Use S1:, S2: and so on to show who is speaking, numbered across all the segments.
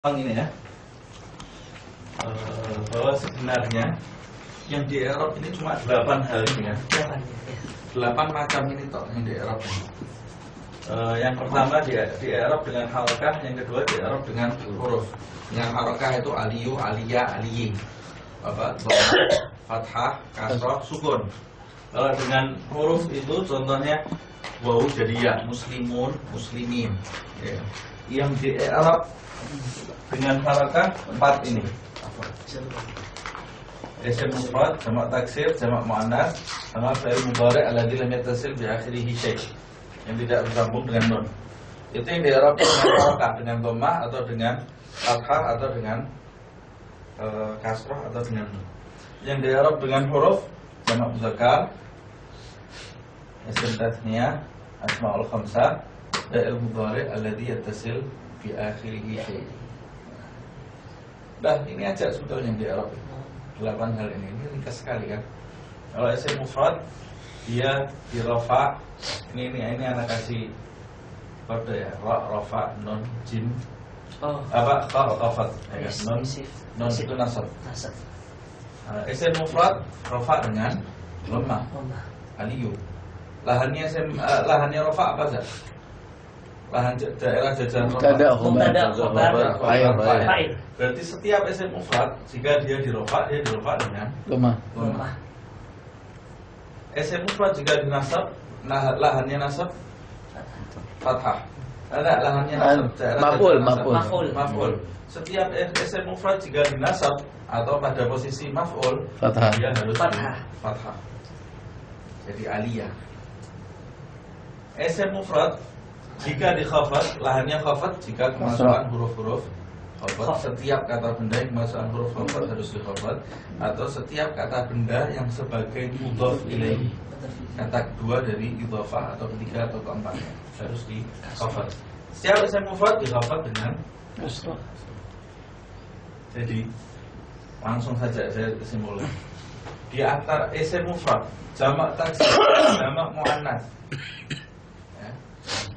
S1: Ini ya, bahwa sebenarnya yang di Eropa ini cuma 8 hal ini ya, 8 macam ini toh yang di Eropa ini. Yang pertama di Eropa dengan harokah, yang kedua di Eropa dengan huruf. Yang harokah itu aliyu, aliyah, aliyi, fathah, kasroh, sukun. Kalau dengan huruf itu contohnya wawu jadi ya, muslimun, muslimin. Ya. Yang di Eropa dengan harakah 4 ini. Isim mufrad, jamak taksir, jamak muannats, sama fi'il mudhari' alladzi lam yattasil bi akhirih syai', yang tidak bersambung dengan nun. Itu yang di Arab dengan harakah, dengan dhammah atau dengan fathah atau dengan kasrah atau dengan nun. Yang di Arab dengan huruf, jamak muzakkar, isim tasniyah, asmaul khamsah, fi'il mudhari' alladzi yattasil bi akhirih syai'. Dah ini aja sebetulnya di Arab 8 hal ini ringkas sekali kan. Kalau isim mufrad dia di rafa, ini anak kasih kode ya, rafa, nun, jim, khafat ya, nun itu nasab. Isim mufrad rafa dengan lemah, aliyu. Lahannya rafa apa saja? Lahan daerah jajahan
S2: fa'il.
S1: Berarti setiap isim mufrad jika dia dirofa dengan lemah. Isim mufrad jika dinasab, lahannya nasab fathah. Ada lahannya nasab maf'ul. Setiap isim mufrad jika dinasab atau pada posisi maf'ul, dia harus fathah. Jadi aliyah. Isim mufrad jika dikhafat, lahannya khafat. Jika kemasukan huruf-huruf khafat, setiap kata benda yang kemasukan huruf khafat harus dikhafat. Atau setiap kata benda yang sebagai mudhaf ilaihi, kata kedua dari idhofah atau ketiga atau keempatnya harus dikhafat. Setiap isim mufrad dikhafat dengan kasrah. Jadi langsung saja saya kesimpulan. Di antara isim mufrad, jamak taksir, jamak muannats,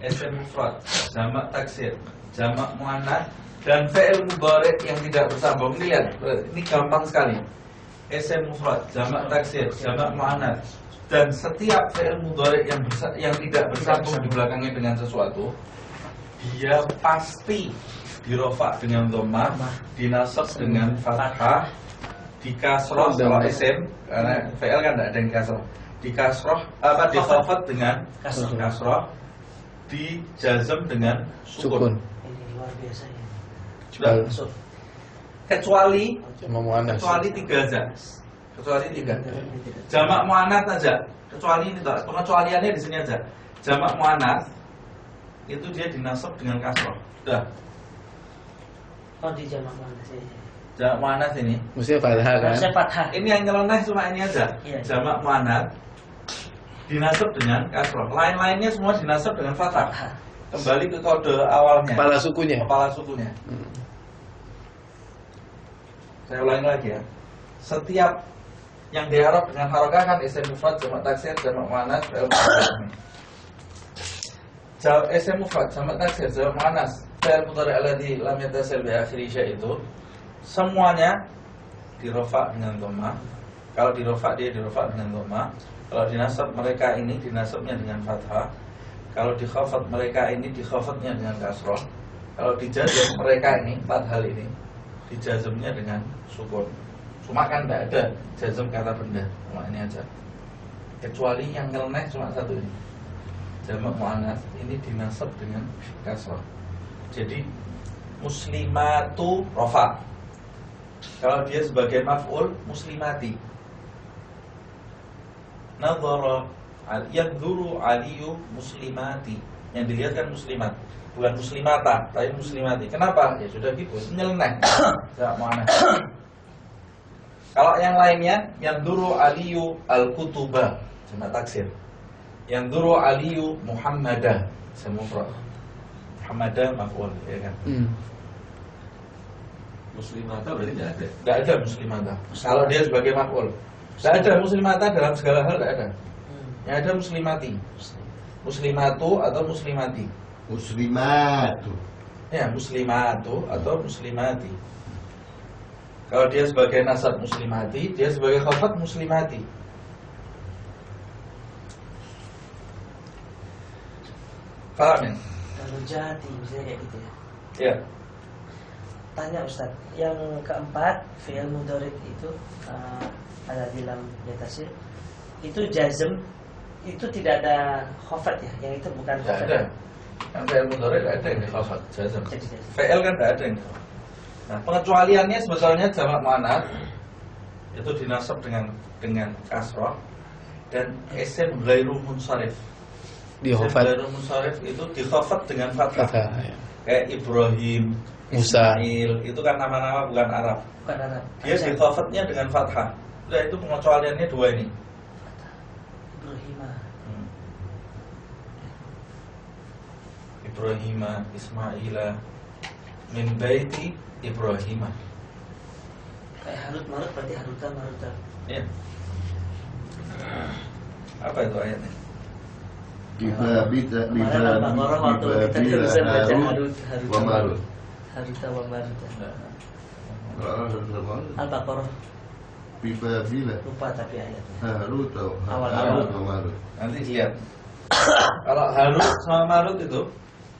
S1: isim mufrad, jamak taksir, jamak muannats, dan fi'il mudhari' yang tidak bersambung. Ini lihat, ini gampang sekali. Isim mufrad, jamak taksir, jamak muannats, dan setiap fi'il mudhari' yang tidak bersambung di belakangnya dengan sesuatu, dia pasti dirofa dengan dhammah, dinasab dengan fathah, dikasroh kalau isim, karena fi'il kan tidak ada yang kasroh, dikasroh dikhafat dengan kasroh, dijazm dengan sukun.
S2: Ini luar biasa ya.
S1: Sudah. Kecuali 3 aja. Kecuali 3. Jamak muannats aja. Kecuali ini toh, pengecualiannya di sini aja. Jamak muannats itu dia dinasab dengan kasroh. Sudah.
S2: Oh, di jamak muannats ya.
S1: Jamak muannats ini
S3: mesti fathah kan?
S2: Fathah.
S1: Ini yang nyeleneh cuma ini aja.
S2: Iya.
S1: Jamak muannats dinasab dengan kasroh. Lain-lainnya semua dinasab dengan fathah. Kembali ke kode awalnya.
S3: Kepala sukunya.
S1: Saya ulangi lagi ya. Setiap yang di Arab dengan harokah kan isim mufrad, jamak taksir, jamak muannats, fi'il mudhari'. Isim mufrad, jamak taksir, jamak muannats, fi'il mudhari' alladzi lam yattasil bi akhirih syai' itu semuanya dirofa dengan dhammah. Kalau dirofa dia dirofa dengan dhammah. Kalau dinasab mereka ini dinasabnya dengan fathah. Kalau dikhafat mereka ini dikhafatnya dengan kasroh. Kalau dijazm mereka ini 4 hal ini dijazmnya dengan sukun. Cuma kan tidak ada jazm kata benda, cuma ini aja. Kecuali yang nyeleneh cuma satu ini. Jamak muannats ini dinasab dengan kasroh. Jadi muslimatu rofa. Kalau dia sebagai maf'ul muslimati. Nadhara yadhuru aliyu muslimati. Yang dilihat kan muslimat, bukan muslimata, tapi muslimati. Kenapa? Ya sudah gitu, nyeleneh. Jamak muannats. Kalau yang lainnya, yadhuru aliyu al-kutuba, jamak taksir. Yadhuru aliyu muhammadah, semufrad. Muhammadah maf'ul, ya kan? Muslimata berarti tidak ada muslimata. Kalau dia sebagai maf'ul, tidak ada muslimata dalam segala hal, tidak ada. Yang ada muslimati, muslimatu atau muslimati.
S4: Muslimatu.
S1: Ya, muslimatu atau muslimati. Kalau dia sebagai nasab muslimati, dia sebagai khafat muslimati. Paham ya?
S2: Kalau jati misalnya kayak gitu ya.
S1: Ya.
S2: Tanya Ustaz, yang keempat fi'il mudhari itu ada di lam yatasir. Itu jazm, itu tidak ada khafat ya? Yang itu bukan
S1: Tidak
S2: khafat.
S1: ada. Yang fi'il mudhari tidak ada yang di khafat, jazm.
S2: Jadi jazm.
S1: Fi'il kan tidak ada yang di khafat. Nah, pengecualiannya sebetulnya jamak muannats itu dinasab dengan kasrah dan isim ghairu munsharif.
S3: Di
S1: Isim
S3: khafat.
S1: ghairu munsharif itu di khafat dengan fathah.
S3: Fathah, ya.
S1: Kayak Ibrahim,
S3: Musa.
S1: Ismail, itu kan nama-nama bukan Arab.
S2: Bukan Arab.
S1: Dia di khafatnya dengan fathah. Nah, itu pengecualiannya dua ini.
S2: Ibrahimah.
S1: Ibrahimah, Ismaila, min baiti Ibrahimah.
S2: Kayak Harut Marut berarti Haruta Maruta.
S1: Ya. Apa itu ayatnya?
S4: Bibabita
S2: Kemarin Al-Baqarah waktu kita terusan baca
S4: Harut wa Marut.
S2: Haruta wa Maruta.
S4: Bibabila
S2: Al-Baqarah lupa tapi ayatnya.
S4: Harut
S2: Awal.
S4: wa Marut.
S1: Nanti lihat. Kalau Harut sama Marut itu,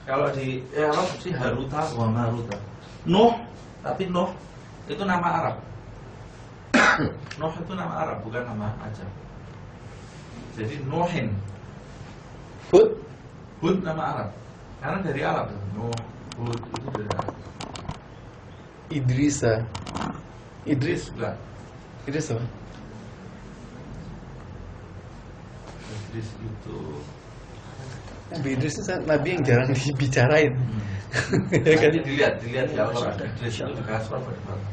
S1: kalau di Arab sih Haruta wa Maruta. Nuh, tapi Nuh itu nama Arab. Nuh itu nama Arab, bukan nama Ajam. Jadi Nuhin.
S3: Hud.
S1: Hud nama Arab. Karena dari Arab itu. Nuh, Hud itu dari Arab.
S3: Idrisa. Idris.
S1: Bukan.
S3: Idris apa?
S1: Idris itu
S3: Nabi Idris itu nabi yang jarang dibicarain. Ya kan?
S1: nanti dilihat di Al-Quran. Idris itu di kasrah apa di fathah?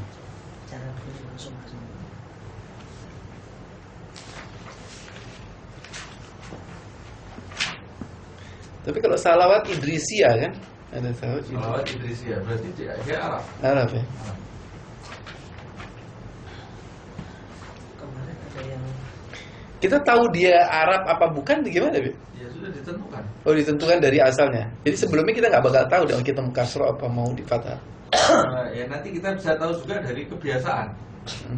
S2: Cara beli langsung masuk.
S3: Tapi kalau salawat Idrisia kan? Ada salawat Idrisia.
S1: Salawat Idrisia berarti dia Arab.
S3: Arab ya?
S2: Kemarin ada yang
S3: Kita tahu dia Arab apa bukan gimana, Bi?
S1: Ya sudah ditentukan.
S3: Oh, ditentukan dari asalnya. Jadi sebelumnya kita nggak bakal tahu dong kita mau kasro apa mau di fathah.
S1: Ya nanti kita bisa tahu juga dari kebiasaan.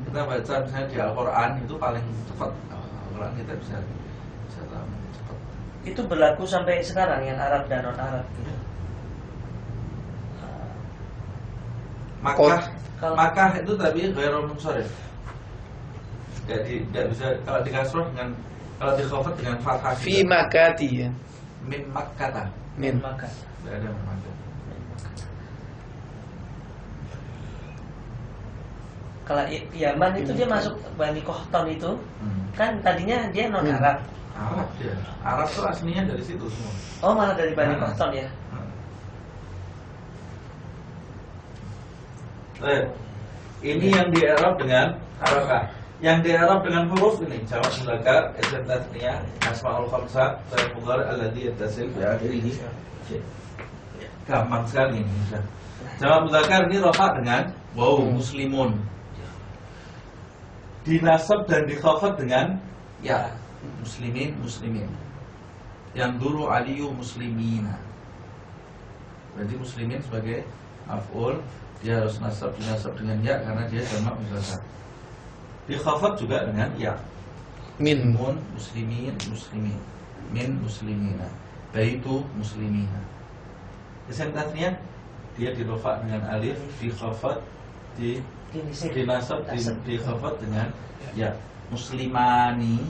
S1: Kita baca misalnya di Al-Quran itu paling cepat. Al-Quran kita bisa tahu cepat.
S2: itu berlaku sampai sekarang yang Arab dan non Arab gitu.
S1: Makkah itu tapi ghairu munsharif. Jadi tidak bisa kalau di kasroh dengan kalau di khafat dengan fathah.
S3: Fi makati ya.
S1: Min Makkata.
S3: Min.
S2: Maka
S1: Tidak ada Makkah.
S2: kalau Yaman itu dia masuk Bani Qahtan itu kan tadinya dia non Arab.
S1: Arab dia. Arab itu aslinya dari situ semua.
S2: Oh malah dari Bani Qahtan ya.
S1: Ini yang di Arab dengan harakah. Yang di Arab dengan huruf ini jamak mudzakkar, isim tasniyah, asmaul khamsah, fi'il mudhari alladhi yattasil bi akhirih. Gampang sekali ini. Jamak mudzakkar ini rafa dengan waw muslimun. Dinasab dan dikhafat dengan ya muslimin muslimin. Yang dulu aliyu muslimina. Berarti muslimin sebagai maf'ul, dia harus dinasab dengan ya karena dia jamak mudzakkar. Dikhafat juga dengan ya.
S3: Min.
S1: Mun muslimin muslimin. Min muslimina. Baitu muslimina. Isim tasniyah dia dirofa dengan alif, dikhafat, dinasab, dikhafat dengan ya. Muslimani,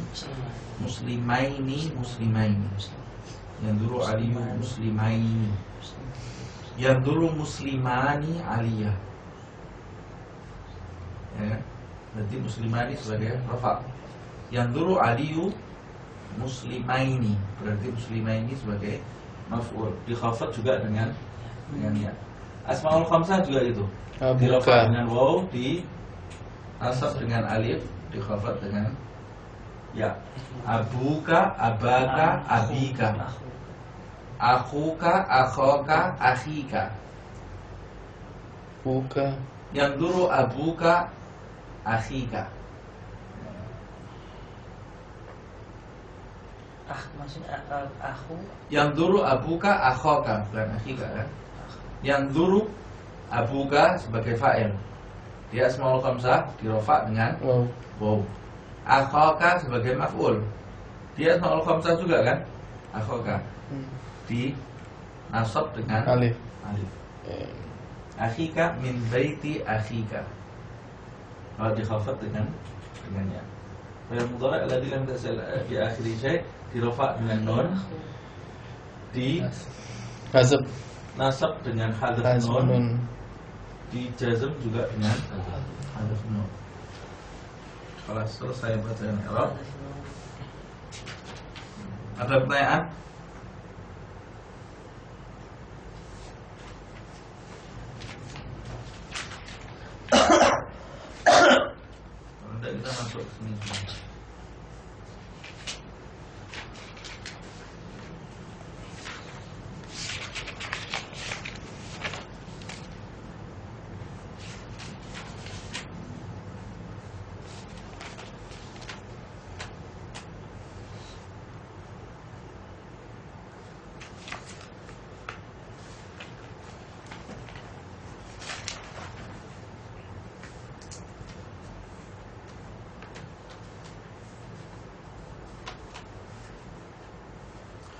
S1: muslimaini, muslimaini. Yang dulu aliyu muslimaini. Yang dulu muslimani aliyah. Ya. Berarti muslimani sebagai rafa. Yang dulu aliyu muslimaini. Berarti muslimaini sebagai maf'ul. Dikhafat juga dengan ya. Asmaul khamsah juga itu. Dirafa dengan waw, di nasab dengan alif, dikhafat dengan ya. Abuka, abaka, abika. Akhuka, akhoka, akhika.
S3: Buka.
S1: Yang dulu abuka, akhika.
S2: Maksudnya aku
S1: Yang dulu abuka, akhoka, bukan akhika kan? Yang zuru abuka sebagai fa'il. Dia asmaul khamsah dirofa dengan
S3: Wow.
S1: wow. Akhaka sebagai maf'ul. Dia asmaul khamsah juga kan? Akhaka di nasab dengan
S3: Alif.
S1: alif. Akhika min baiti akhika. Kalau dikhafat dengannya. Fa'il mudhari' alladzi lam tasil fi akhiri syai' dirofa dengan nun, di
S3: Hazab.
S1: nasab dengan hadaf
S3: Hazab
S1: nun,
S3: nun.
S1: di jazm juga dengan hadaf nun. Kalau selesai bacaan i'rab, ada pertanyaan? Kalau tidak kita masuk ke sini.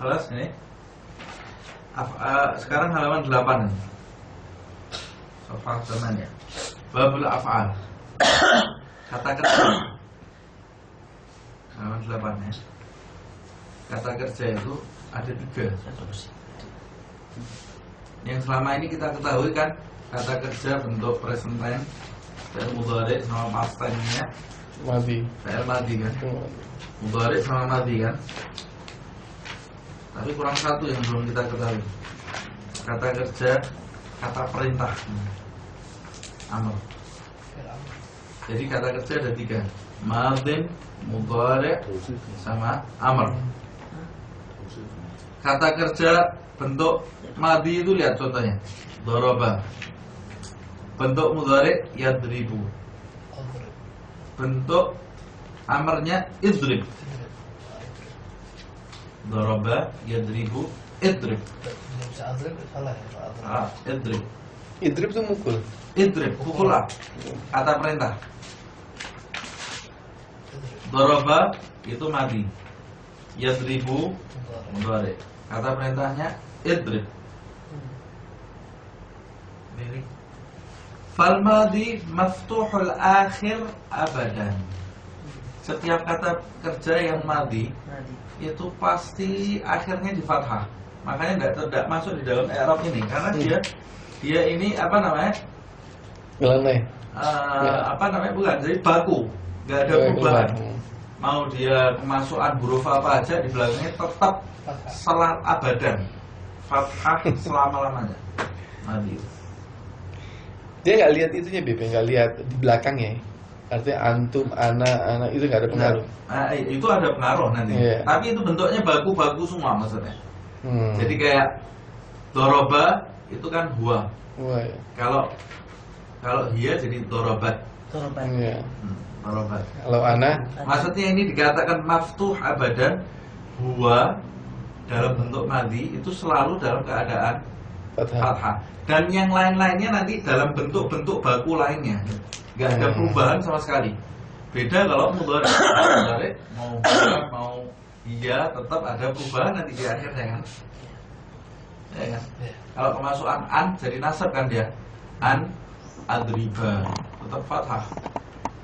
S1: Kelas ini. Sekarang halaman 8 ini. Sofa temannya. Babul af'al. Kata kerja. Halaman 8 ya. Kata kerja itu ada 3. Yang selama ini kita ketahui kan, kata kerja bentuk present tense, dan mudhari' sama past tense-nya
S3: Madi.
S1: fi'il madhi kan. Mudhari' sama madhi kan. Tapi kurang satu yang belum kita ketahui. Kata kerja, kata perintah, amr. Jadi kata kerja ada 3, madhin, mudhari', sama amr. Kata kerja bentuk madhi itu lihat contohnya, daraba. Bentuk mudhari' yadribu. Bentuk amrnya idrib. Daraba yadribu idrib. Idrib.
S3: Idrib itu mukul.
S1: Idrib, pukullah. Kata perintah. Daraba itu madhi. Yadribu mudhari'. Kata perintahnya idrib. Fal madhi maftuhul akhir abadan. Setiap kata kerja yang madhi itu pasti akhirnya di fathah. Makanya tidak masuk di dalam i'rab ini karena dia ini apa namanya?
S3: Ngelanai.
S1: Apa namanya? Bukan, jadi baku. Enggak ada perubahan. Mau dia kemasukan huruf apa aja di belakangnya tetap selat abadan. Fathah selama-lamanya. Madhi.
S3: Dia nggak lihat itunya, Beb, nggak lihat di belakangnya. Artinya antum, anak itu nggak ada pengaruh.
S1: Nah, itu ada pengaruh nanti.
S3: Iya.
S1: Tapi itu bentuknya baku-baku semua maksudnya. Jadi kayak doroba itu kan huwa.
S3: Wah, ya.
S1: Kalau dia jadi dorobat.
S3: Iya.
S1: Dorobat.
S3: Kalau anak,
S1: Maksudnya ini dikatakan maftuh abadan, huwa dalam bentuk madhi itu selalu dalam keadaan
S3: fathah.
S1: fathah. Dan yang lain-lainnya nanti dalam bentuk-bentuk baku lainnya. Gak ada perubahan sama sekali. Beda kalau mudhari' mau iya tetap ada perubahan nanti di akhirnya kan. Ya kan? Kalau kemasukan an jadi nasab kan dia. An adriba tetap fathah.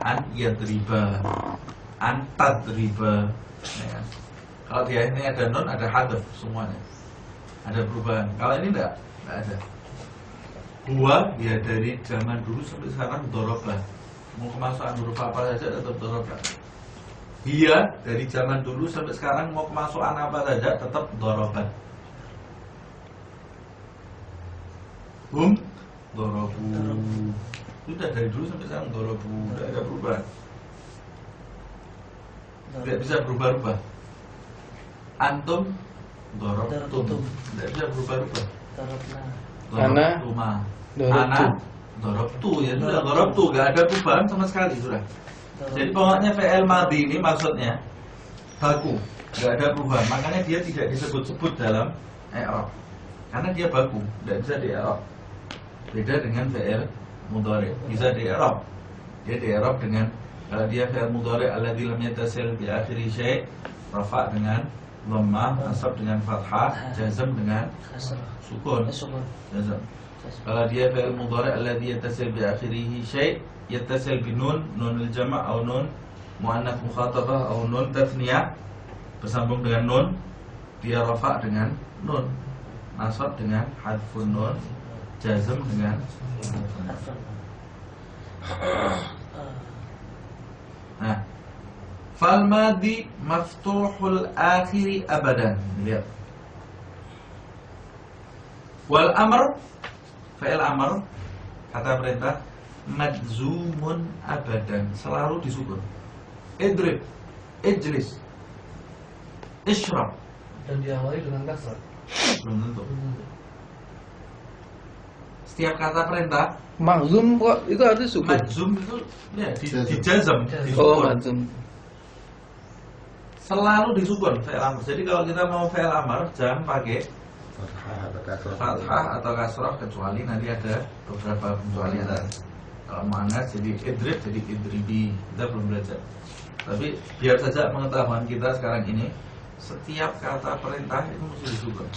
S1: An yadriba. An tadriba. Ya kan? Kalau dia ini ada nun ada hadaf semuanya. Ada perubahan. Kalau ini enggak ada. Huwa dia dari zaman dulu sampai sekarang doroba. Mau kemasukan huruf apa saja tetap doroba. Dia dari zaman dulu sampai sekarang mau kemasukan apa saja tetap doroba. Dorobu. Sudah dari dulu sampai sekarang dorobu. Tidak ada perubahan. Tidak bisa berubah-ubah. Antum dorobtum. Tidak bisa berubah-ubah.
S3: Ana
S1: dorobtu ya sudah dorobtu, gak ada perubahan sama sekali sudah. Jadi pokoknya fi'il madhi ini maksudnya baku, gak ada perubahan. Makanya dia tidak disebut-sebut dalam i'rab karena dia baku, tidak bisa di i'rab. Beda dengan fi'il mudhari. Bisa di i'rab. Dia di i'rab dengan kalau dia fi'il mudhari alladzi lam yattasil bi akhiri syai', rafa dengan dhammah, nasab dengan fathah, jazm dengan
S2: Kasrah.
S1: sukun.
S2: Sukun.
S1: Jazm. Kalau dia fi'il mudhari alladzi yattasil bi akhirihi syai', yattasil bi nun, nunul jama' atau nun muannats mukhatabah atau nun tathniyah bersambung dengan nun, dia rafa dengan nun, nasab dengan hadfun nun, jazm dengan
S2: Harfun.
S1: nah, fal madi maftuhul akhiri abadan. Lihat. Wal amr, fi'il amr, kata perintah madzumun abadan, selalu disukun. Idrib, ijlis, ishrab.
S5: Dan diawali dengan kasrah.
S1: Belum tentu. Setiap kata perintah
S3: Ma'zum kok itu artinya sukun.
S1: majzum itu ya dijazam,
S3: Oh,
S1: disukun.
S3: ma'zum.
S1: Selalu disukun fi'il amr. Jadi kalau kita mau fi'il amr jangan pakai
S4: Fathah atau kasrah.
S1: fathah atau kasrah, kecuali nanti ada beberapa pengecualian. Kalau muannats jadi idrib, jadi idribi. Kita belum belajar. Tapi biar saja pengetahuan kita sekarang ini, setiap kata perintah itu mesti disukun.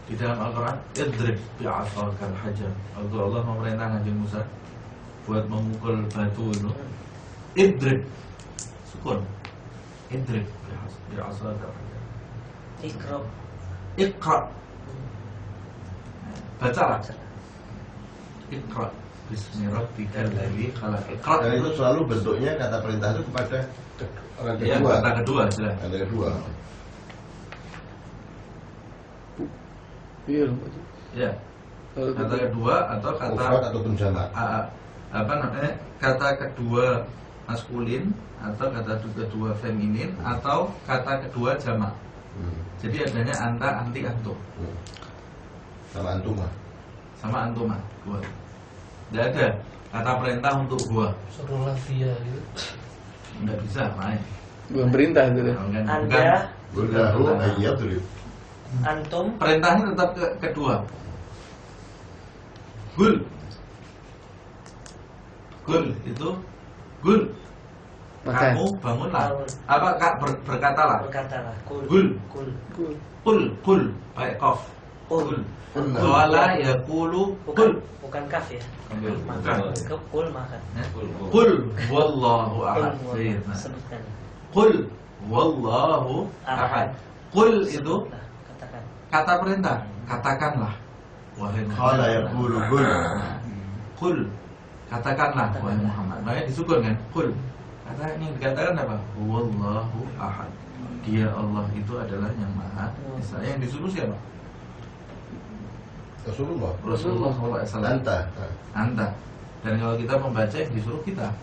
S1: Di dalam Al-Quran, idrib bi'asakal hajar. Waktu Allah memerintah Nabi Musa buat memukul batu itu, idrib, sukun, idrib bi'asakal hajar.
S2: Iqra.
S1: Iqra, bacalah. Iqra bismi rabbikal ladzi khalaq. Iqra.
S4: Dan itu selalu bentuknya kata perintah itu kepada orang
S1: Ya,
S4: kedua.
S1: kata kedua sudah.
S4: Kata kedua.
S3: Iya.
S1: Ya, kata kedua atau kata
S4: Mufrad ataupun jamak.
S1: apa namanya, kata kedua maskulin atau kata kedua feminin atau kata kedua jamak. Jadi adanya anta, anti, antum
S4: Sama antuma.
S1: sama antuma dua. Tidak ada kata perintah untuk gua.
S5: Suruhlah dia gitu.
S1: Nggak bisa main.
S3: Bukan perintah itu deh.
S1: Bukan.
S2: Anda,
S4: Gulahu ayyadrib.
S2: antum,
S1: Perintahnya tetap kedua. Gul. Gul itu gul.
S3: Makan.
S1: Kamu bangunlah.
S2: Bangun.
S1: Apa kak berkatalah.
S2: berkatalah. Kul.
S1: Gul.
S2: Kul.
S1: Kul pakai qaf.
S2: Kul.
S4: Qulna.
S1: Qala yaqulu
S2: Bukan,
S1: kul.
S2: bukan kaf ya.
S1: Bukan.
S2: Makan. Kul makan.
S1: Qul wallahu
S2: Kul.
S1: ahad. Sayyidina.
S2: Sebutkan.
S1: Qul wallahu ahad. Qul itu
S2: Sebutlah, katakan.
S1: kata perintah, katakanlah wahai
S4: Qala yaqulu qul.
S1: Qul, katakanlah wahai Muhammad. Makanya disukun kan? Qul. Kata ini dikatakan apa? Wallahu ahad. Dia Allah itu adalah yang Maha Esa. Yang disuruh siapa?
S4: Rasulullah.
S1: Rasulullah SAW.
S4: Anta.
S1: Anta. Dan kalau kita membaca yang disuruh kita.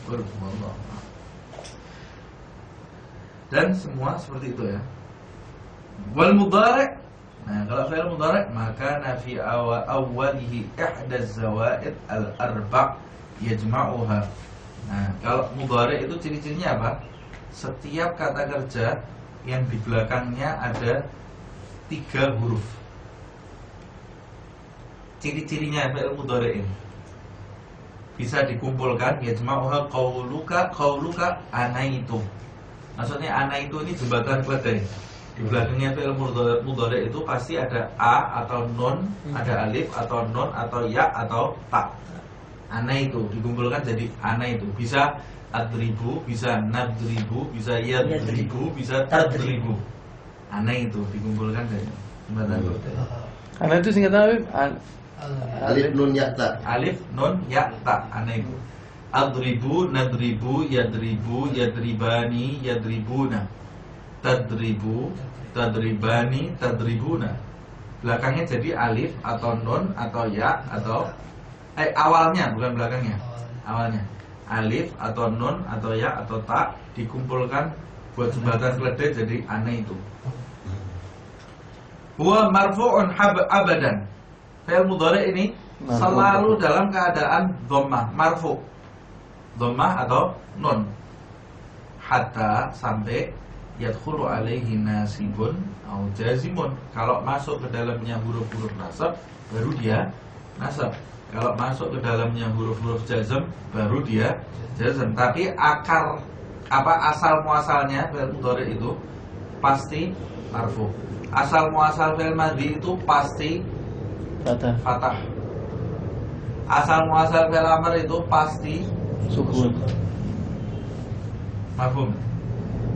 S1: Qul wallahu ahad. Dan semua seperti itu ya. Wal mudhari'. Nah, kalau fi'il mudhari' maka nafi awwalihi ihda zawaid al-arba' yajma'uha. Nah, kalau mudhari' itu ciri-cirinya apa? Setiap kata kerja yang di belakangnya ada 3 huruf. Ciri-cirinya fi'il mudhari' ini bisa dikumpulkan, yajma'uha qauluka anaitu. Maksudnya ana itu ini jembatan keledai. Di belakangnya fi'il mudhari' itu pasti ada a atau nun, ada alif atau nun atau ya atau ta. Ana itu dikumpulkan jadi ana itu. Bisa adribu, bisa nadribu, bisa yadribu, bisa tadribu. Ana itu dikumpulkan dari jembatan keledai.
S3: Karena itu singkatan apa?
S4: Alif nun ya ta.
S1: Alif nun ya ta, ana itu. Adribu, nadribu, yadribu, yadribani, yadribuna. Tadribu, tadribani, tadribuna. Belakangnya jadi alif atau nun atau ya atau awalnya bukan belakangnya. Awalnya alif atau nun atau ya atau ta dikumpulkan buat jembatan keledai jadi ana itu. Huwa marfu'un abadan. Fi'il mudhari' ini selalu dalam keadaan dhammah, marfu'. Dhammah atau nun. Hatta sampai yadkhulu alaihi nasibun au jazimun. Kalau masuk ke dalamnya huruf-huruf nasab baru dia nasab. Kalau masuk ke dalamnya huruf-huruf jazm baru dia jazm. Tapi akar asal muasalnya fi'il mudhari itu pasti marfu. Asal muasal fi'il madhi itu pasti fathah. Asal muasal fi'il amr itu pasti
S3: Sukun.
S1: mafhum.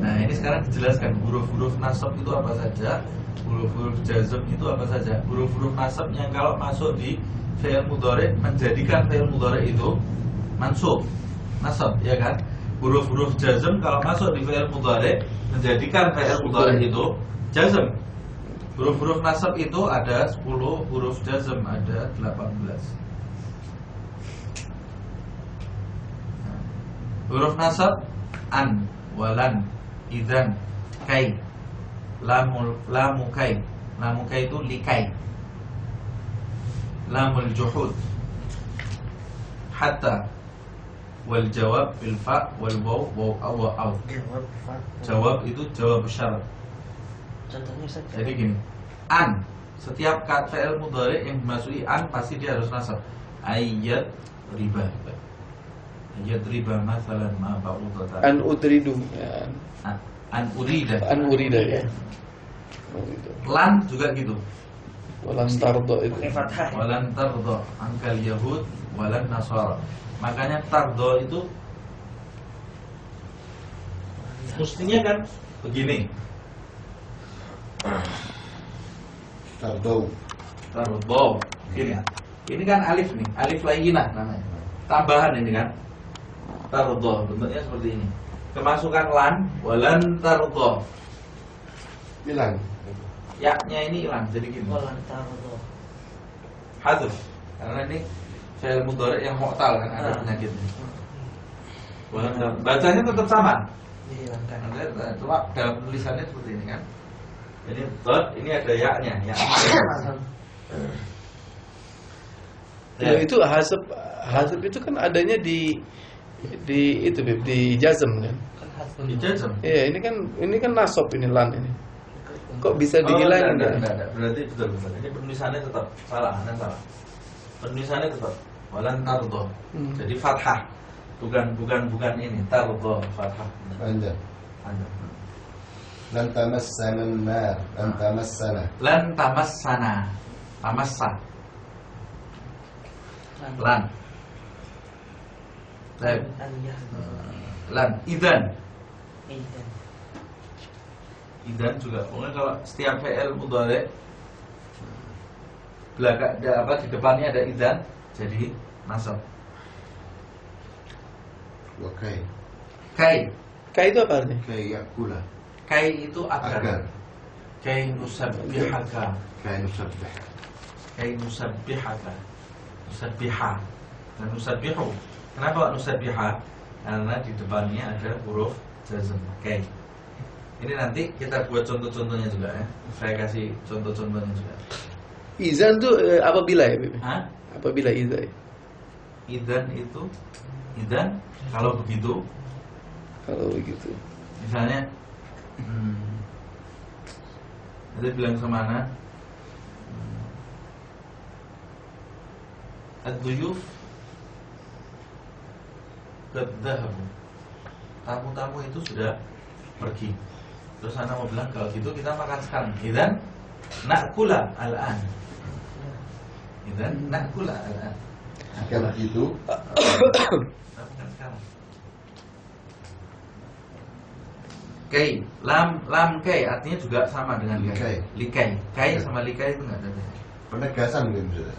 S1: Nah, ini sekarang dijelaskan huruf-huruf nasab itu apa saja, huruf-huruf jazm itu apa saja. Huruf-huruf nasab yang kalau masuk di fi'il mudhari menjadikan fi'il mudhari itu mansub, nasab, ya kan? Huruf-huruf jazm kalau masuk di fi'il mudhari menjadikan fi'il mudhari itu jazm. Huruf-huruf nasab itu ada 10, huruf jazm ada 18. Huruf nasab an, walan, idzan, kai, lamu kai. Lamu kai itu likai. Lamul juhud, hatta, wal jawab bil fa wal waw wa aw. Jawab itu jawab syarat.
S2: Contohnya saja.
S1: Jadi gini, an, setiap kata fi'il mudhari yang dimasuki an pasti dia harus nasab. Ayat riba. Ayat riba masalan ma ba'udatan.
S3: An udridu ya.
S1: An urida.
S3: An urida ya. Oh, gitu.
S1: Lan juga gitu.
S3: Walan tardo itu.
S2: Pakai fathah.
S1: Walan tardo angkal yahud walan nasara. Makanya tardo itu mestinya kan begini.
S4: Tardo.
S1: Tardo. Gini. Ini kan alif nih, alif layyinah namanya. Tambahan ini kan. Tardo bentuknya seperti ini. Kemasukan lan, walan tardo.
S3: Bilang.
S1: Ya-nya ini hilang jadi gini.
S2: Walan tardo.
S1: Haduf. Karena ini fi'il mudhari yang mu'tal kan ada penyakitnya. Walan tardo. Bacanya tetap sama.
S2: Dihilangkan.
S1: Anda coba dalam tulisannya seperti ini kan. Ini dot, ini ada ya-nya, ya.
S3: Ya, itu hasab itu kan adanya di itu Bib, di jazm kan.
S1: Di jazm.
S3: Iya, ini kan nasab ini lan ini. Kok bisa dihilangin?
S1: Enggak. Berarti betul. Ini penulisannya tetap salah, Anda salah. Penulisannya tetap walan tardo. Jadi fathah. Bukan ini, tardo fathah.
S4: Panjang.
S1: Anda.
S4: Lan tamassana an-nar. Lan tamassana.
S1: Lan tamassana. Tamassa. Lan. Baik. Lan idzan. Idzan juga. Pokoknya kalau setiap fi'il mudhari belakang di depannya ada idzan jadi nasab.
S4: Wa kai.
S1: Kai.
S3: Kai itu apa artinya?
S4: Kai yakula.
S1: Kai itu agar.
S4: Agar.
S1: Kai nusabbihaka.
S4: Kai nusabbih.
S1: Kai nusabbihaka. Nusabbiha. Dan nusabbihu. Kenapa nusabbiha? Karena di depannya ada huruf jazm. Kai. Ini nanti kita buat contoh-contohnya juga ya. Saya kasih contoh-contohnya juga.
S3: Izan tuh apabila ya, Bib?
S1: Hah?
S3: Apabila izan.
S1: Idzan itu idzan kalau begitu
S3: Kalau begitu.
S1: misalnya ada bilang kemana ad-duyuf qad dhahabu. Tamu-tamu itu sudah pergi. Terus anak mau bilang kalau gitu kita makan sekarang. Idzan na'kula al-an. Idzan na'kula al-an.
S4: Jika begitu,
S1: Kita makan sekarang. Kai, lam kai artinya juga sama dengan kai. Likai. Kai sama likai itu enggak ada bedanya.
S4: penegasan mungkin sudah.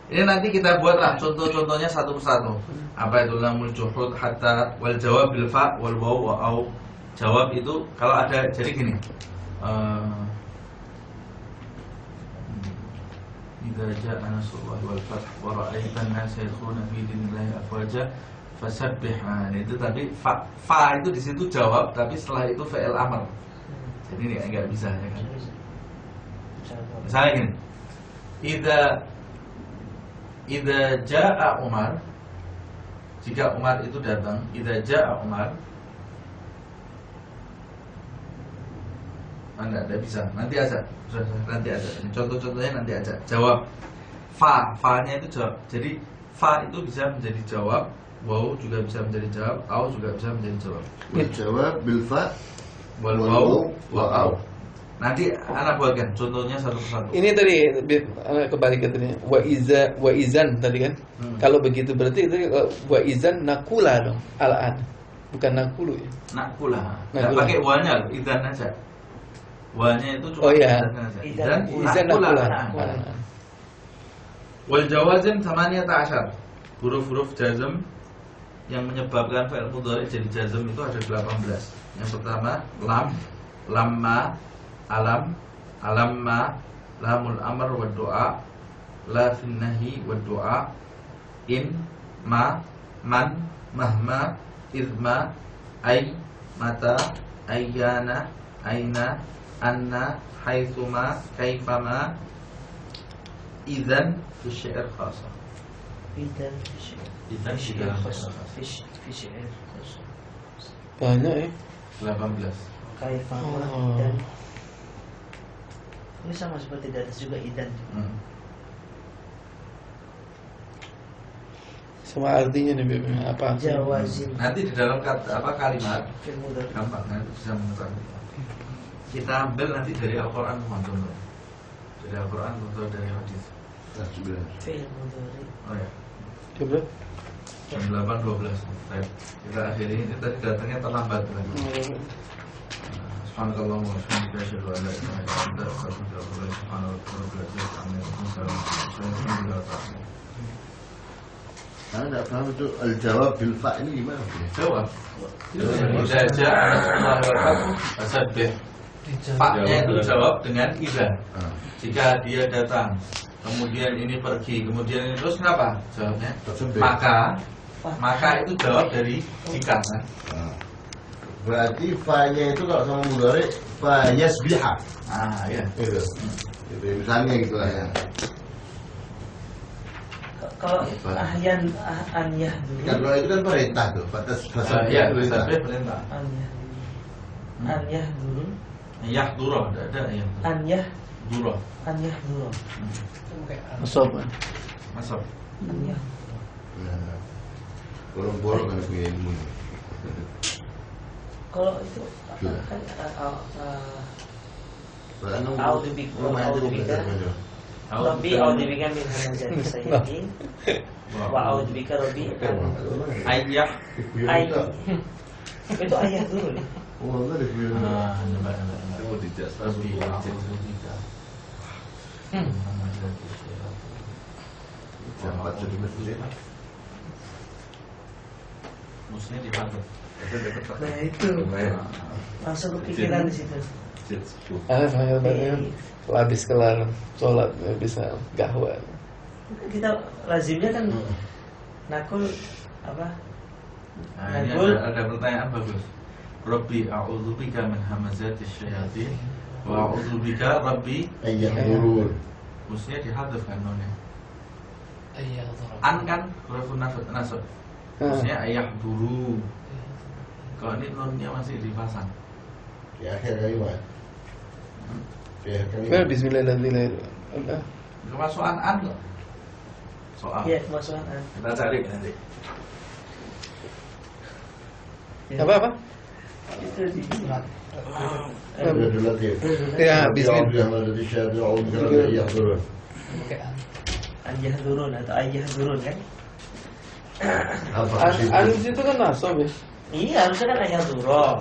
S1: Ini nanti kita buatlah contoh-contohnya satu persatu. Apa itu lamul juhud hatta wal jawab bil fa wal waw wa au. Jawab itu kalau ada jadi gini. Idza jaa nasrullahi wal fath wa ra'aitan nasa yadkhuluna fi dinillahi afwaja fasabbih. Nah, itu tadi fa itu di situ jawab tapi setelah itu fi'il amr. Jadi ini enggak bisa ya kan. Misalnya gini. Idza jaa Umar, jika Umar itu datang, idza jaa Umar Enggak bisa. Nanti aja. Nanti aja. Contoh-contohnya nanti aja. Jawab. Fa-nya itu jawab. Jadi fa itu bisa menjadi jawab, waw juga bisa menjadi jawab, au juga bisa menjadi jawab.
S4: Jawab bil fa
S1: Wal waw wa au. Nanti anak buatkan contohnya satu persatu.
S3: Ini tadi anak kembali ke tadi wa izan tadi kan. Kalau begitu berarti itu wa izan nakula dong al-an. Bukan nakulu ya.
S1: Nakula. Enggak pakai wa-nya, idzan aja. Wa-nya itu cuma
S3: Oh iya.
S1: idzan.
S3: Izan nakula.
S1: Wal jawazim 18. Huruf-huruf jazm yang menyebabkan fi'il mudhari jadi jazm itu ada 18. Yang pertama lam, lamma, alam, alamma, lamul amr wa du'a, la fin nahi wa du'a, in, ma, man, mahma, idma, ay, mata, ayyana, aina, anna, haitsuma, kaifama, idzan fi syair khasa.
S2: Idzan
S1: Idzan fi syair khasa.
S2: fi syair khasa.
S3: Banyak ya.
S1: 18.
S2: Kaifama
S3: Oh.
S2: dan ini sama seperti di atas juga idan.
S3: Sama artinya nih Beb. Apa?
S2: Jawazim
S1: Nanti di dalam kalimat
S2: fil mudhari.
S1: gampang nanti bisa mengetahui. Kita ambil nanti dari Al-Quran contoh. Dari Al-Quran atau dari hadis.
S2: Fil mudhari.
S1: Oh ya.
S3: Coba.
S1: Jam 8.12. Baik. Kita akhiri ini tadi datangnya terlambat lagi. Subhanallah wa bihamdihi asyhadu an la ilaha illa anta astaghfiruka wa atubu ilaik. Subhanallah.
S4: Saya tidak paham itu al-jawab bil fa ini gimana?
S1: Jawab. Idza ja'a Rasulullah wal fathu fasabbih. Fa-nya itu jawab dengan idza. Jika dia datang, kemudian ini pergi, kemudian ini terus kenapa? Jawabnya
S4: Fasabbih.
S1: maka itu jawab dari jika kan?
S4: Berarti fa-nya itu kalau sama mudhari fa yasbiha.
S1: Ah ya.
S4: Itu. Itu misalnya gitu lah ya.
S2: Kalau ahyan an
S4: Kan
S2: yahduru
S4: kalau itu kan perintah tuh, batas bahasa
S1: Ya,
S4: perintah.
S1: fasabbih perintah.
S2: an yahduru
S1: Yahdura, tidak ada yang
S2: an
S1: dura.
S2: yahduru
S3: Masuk.
S1: Masuk.
S2: an yahduru.
S4: Nah, bolong-bolong kan punya ilmu.
S2: Kalau itu
S4: Sudah.
S2: kan
S4: Soalnya
S2: A'udzubika Rabbi a'udzubika min hamazati sayyi'in wa a'udzubika Rabbi
S1: Ayah.
S2: ay itu ayah dulu nih.
S4: Oh, enggak ada film.
S1: Coba.
S4: Itu tidak
S1: Rabbi a'udzubika.
S4: Empat jadi masjid.
S1: Musnya dipantau.
S2: Nah itu langsung kepikiran di situ.
S3: Kalau habis kelar sholat bisa gahwa.
S2: Kita lazimnya kan nakul apa?
S1: Nah, ini
S2: Nakul
S1: ada pertanyaan bagus. Rabbi a'udzubika min hamazatis syayatin wa a'udzubika Rabbi.
S4: Ayah turun.
S1: Musnya dihadzaf kan nonnya.
S5: Ayah
S1: An kan huruf nasab. Musnya ayah dulu. Kalau ini nonnya masih dipasang.
S4: Di akhir kalimat. Di akhir
S3: Kan
S4: kalimat.
S3: bismillahirrahmanirrahim.
S1: Kemasukan an loh. Soal.
S2: ya kemasukan an.
S1: Kita cari nanti.
S2: Ya.
S3: Apa?
S2: Itu di
S4: Udah dilatih.
S3: Ya, bismillah.
S4: Bismillah. Dari syaitan Allah kalau ayah turun.
S2: ayah durun atau ayah durun kan?
S4: Apa
S3: An
S4: sih?
S3: itu kan nasab ya.
S2: Iya harusnya kan ayah durun.